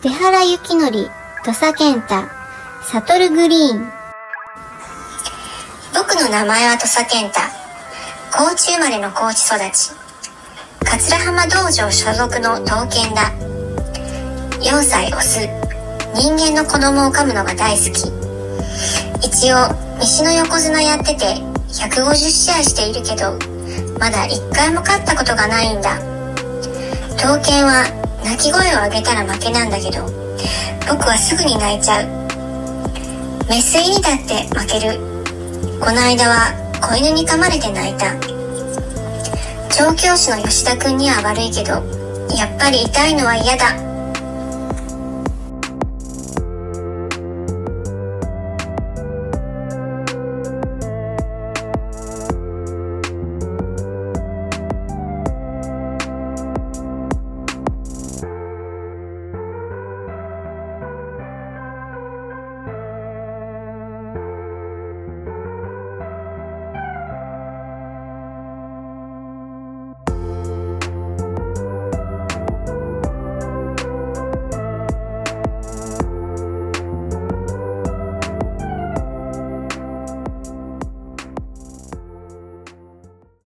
出原幸則、土佐健太、サトルグリーン。僕の名前は土佐健太。高知生まれの高知育ち。桂浜道場所属の刀剣だ。4歳オス。人間の子供を噛むのが大好き。一応西の横綱やってて150試合しているけど、まだ1回も勝ったことがないんだ。刀剣は鳴き声を上げたら負けなんだけど、僕はすぐに泣いちゃう。メス入りだって負ける。この間は子犬に噛まれて泣いた。調教師の吉田くんには悪いけど、やっぱり痛いのは嫌だ。